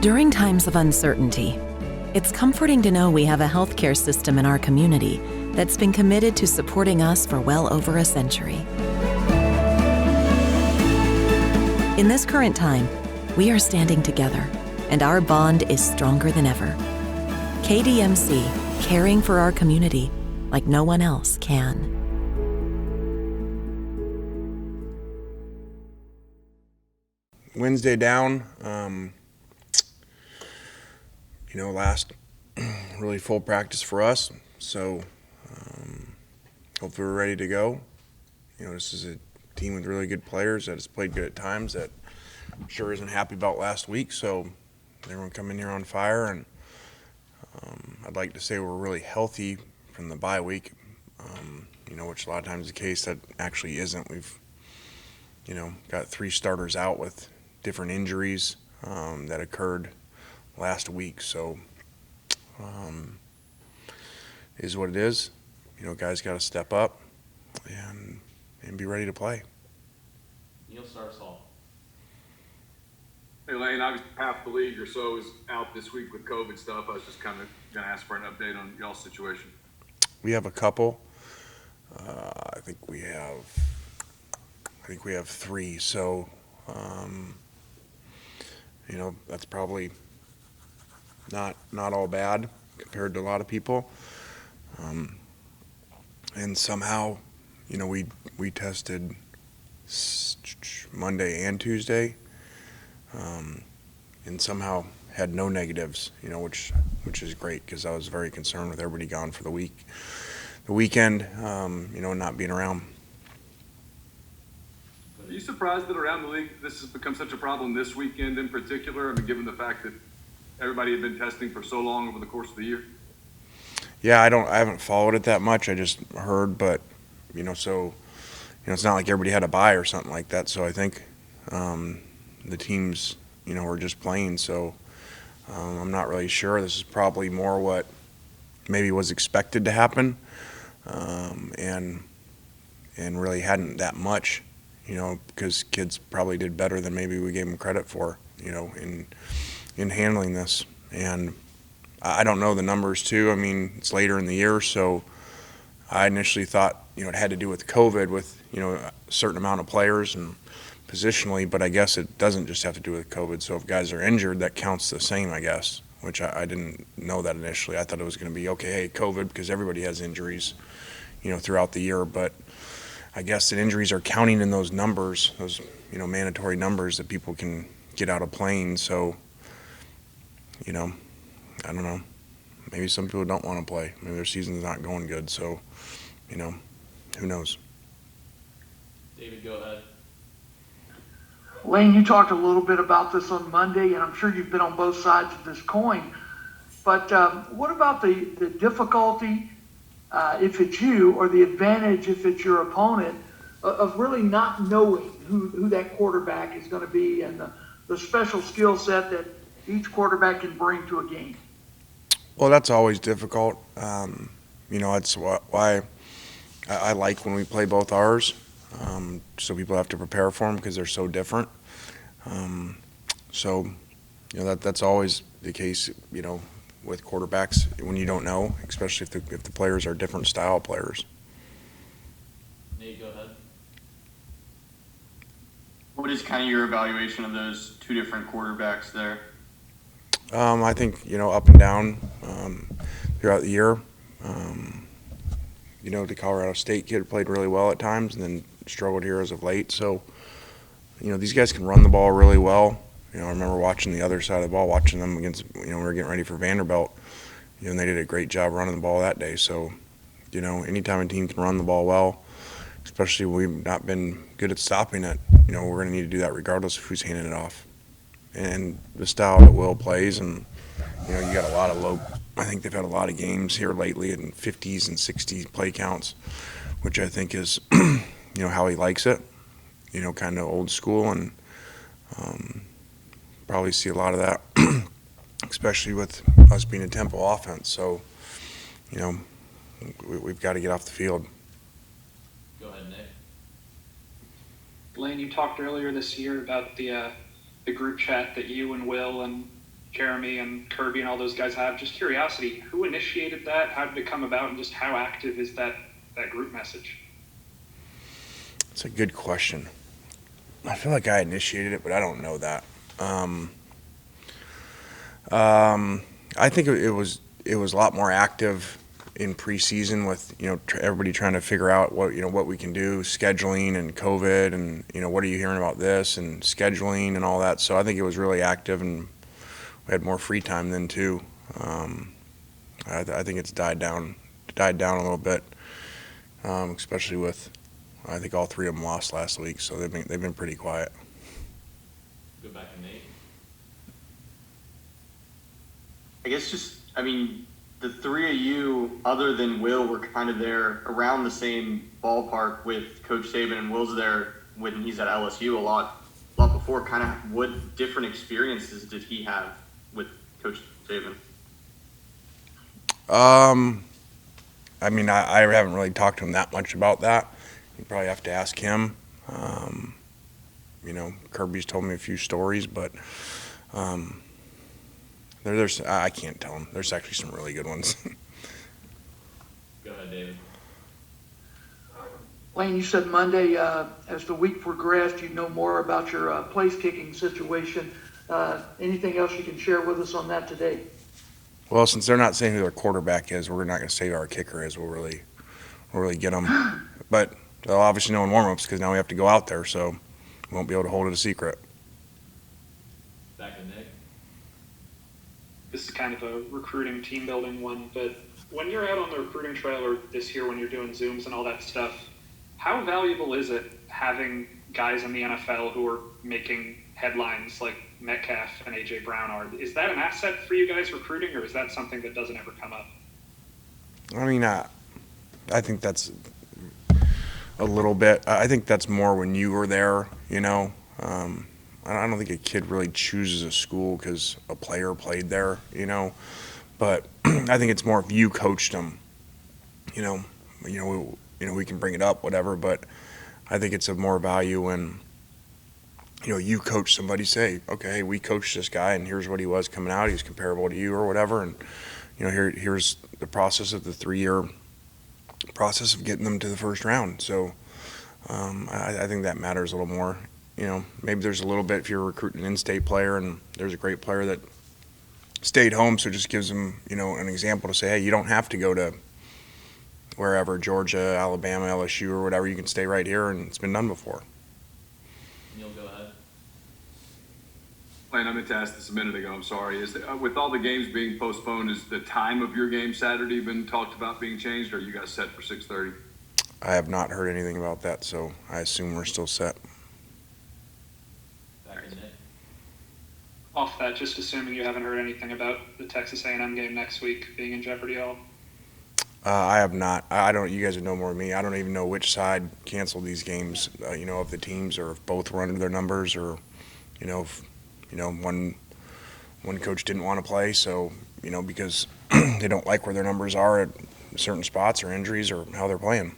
During times of uncertainty, it's comforting to know we have a healthcare system in our community that's been committed to supporting us for well over a century. In this current time, we are standing together, and our bond is stronger than ever. KDMC, caring for our community like no one else can. Wednesday down, last really full practice for us, so hopefully we're ready to go. This is a team with really good players that has played good at times that I'm sure isn't happy about last week, so everyone come in here on fire, and I'd like to say we're really healthy from the bye week, which a lot of times is the case. That actually isn't. We've got 3 starters out with different injuries that occurred last week, so is what it is. Guys got to step up and be ready to play. Neil Starsall. Hey Lane, obviously half the league or so is out this week with COVID stuff. I was just kind of going to ask for an update on y'all's situation. We have a couple. I think we have 3. So, that's probably not all bad compared to a lot of people. And somehow, we tested Monday and Tuesday, and somehow had no negatives, which is great, because I was very concerned with everybody gone for the weekend, not being around. Are you surprised that around the league this has become such a problem this weekend in particular? I mean, given the fact that everybody had been testing for so long over the course of the year? Yeah, I haven't followed it that much. I just heard, but it's not like everybody had a bye or something like that. So I think the teams, were just playing. So I'm not really sure. This is probably more what maybe was expected to happen, and really hadn't that much, because kids probably did better than maybe we gave them credit for, in handling this. And I don't know the numbers too. I mean, it's later in the year, so I initially thought, it had to do with COVID, with, a certain amount of players and positionally, but I guess it doesn't just have to do with COVID. So if guys are injured, that counts the same, I guess, which I didn't know that initially. I thought it was going to be, okay, hey, COVID, because everybody has injuries, throughout the year. But I guess that injuries are counting in those numbers, those, mandatory numbers that people can get out of playing. So, I don't know. Maybe some people don't want to play. Maybe their season's not going good. So, who knows? David, go ahead. Lane, you talked a little bit about this on Monday, and I'm sure you've been on both sides of this coin. But what about the difficulty, if it's you, or the advantage if it's your opponent, of really not knowing who that quarterback is going to be, and the special skill set that each quarterback can bring to a game? Well, that's always difficult. That's why I like when we play both ours, so people have to prepare for them because they're so different. That's always the case, with quarterbacks when you don't know, especially if the players are different style players. Nate, go ahead. What is kind of your evaluation of those 2 different quarterbacks there? I think, up and down throughout the year. The Colorado State kid played really well at times and then struggled here as of late. So, these guys can run the ball really well. I remember watching the other side of the ball, watching them against, we were getting ready for Vanderbilt, and they did a great job running the ball that day. So, anytime a team can run the ball well, especially when we've not been good at stopping it, we're going to need to do that regardless of who's handing it off. And the style that Will plays, and you got a lot of I think they've had a lot of games here lately in 50s and 60s play counts, which I think is how he likes it, kind of old school, and probably see a lot of that, especially with us being a tempo offense. So, we've got to get off the field. Go ahead, Nick. Lane, you talked earlier this year about the the group chat that you and Will and Jeremy and Kirby and all those guys have. Just curiosity, who initiated that? How did it come about? And just how active is that group message? It's a good question. I feel like I initiated it, but I don't know that. I think it was a lot more active in preseason with everybody trying to figure out what we can do, scheduling and COVID, and what are you hearing about this and scheduling and all that. So I think it was really active, and we had more free time then too. I think it's died down a little bit, especially with I think all three of them lost last week, so they've been pretty quiet. Go back to Nate. I guess the three of you, other than Will, were kind of there around the same ballpark with Coach Saban, and Will's there when he's at LSU a lot before. Kind of what different experiences did he have with Coach Saban? I haven't really talked to him that much about that. You probably have to ask him. Kirby's told me a few stories, but there's I can't tell him. There's actually some really good ones. Go ahead, David. Lane, you said Monday, as the week progressed, you know more about your place kicking situation. Anything else you can share with us on that today? Well, since they're not saying who their quarterback is, we're not going to say who our kicker is. We'll really get them. But they'll obviously know in warm-ups because now we have to go out there, so we won't be able to hold it a secret. Back to Nick. This is kind of a recruiting team building one, but when you're out on the recruiting trail or this year when you're doing Zooms and all that stuff, how valuable is it having guys in the NFL who are making headlines like Metcalf and A.J. Brown are? Is that an asset for you guys recruiting, or is that something that doesn't ever come up? I think that's a little bit. I think that's more when you were there, I don't think a kid really chooses a school because a player played there, But I think it's more if you coached them, we can bring it up, whatever. But I think it's of more value when, you coach somebody, say, okay, we coached this guy, and here's what he was coming out. He's comparable to you or whatever, and here's the process of the 3-year process of getting them to the first round. So I think that matters a little more. Maybe there's a little bit if you're recruiting an in-state player and there's a great player that stayed home, so it just gives them, an example to say, hey, you don't have to go to wherever, Georgia, Alabama, LSU, or whatever. You can stay right here, and it's been done before. Neil, go ahead. Lane, I meant to ask this a minute ago. I'm sorry. With all the games being postponed, is the time of your game Saturday been talked about being changed, or are you guys set for 6:30? I have not heard anything about that, so I assume we're still set. Back to Nick. Off that, just assuming you haven't heard anything about the Texas A&M game next week being in jeopardy at all. I have not. I don't. You guys would know more than me. I don't even know which side canceled these games. Of the teams, or if both were under their numbers, or if one coach didn't want to play, so because they don't like where their numbers are at certain spots, or injuries, or how they're playing.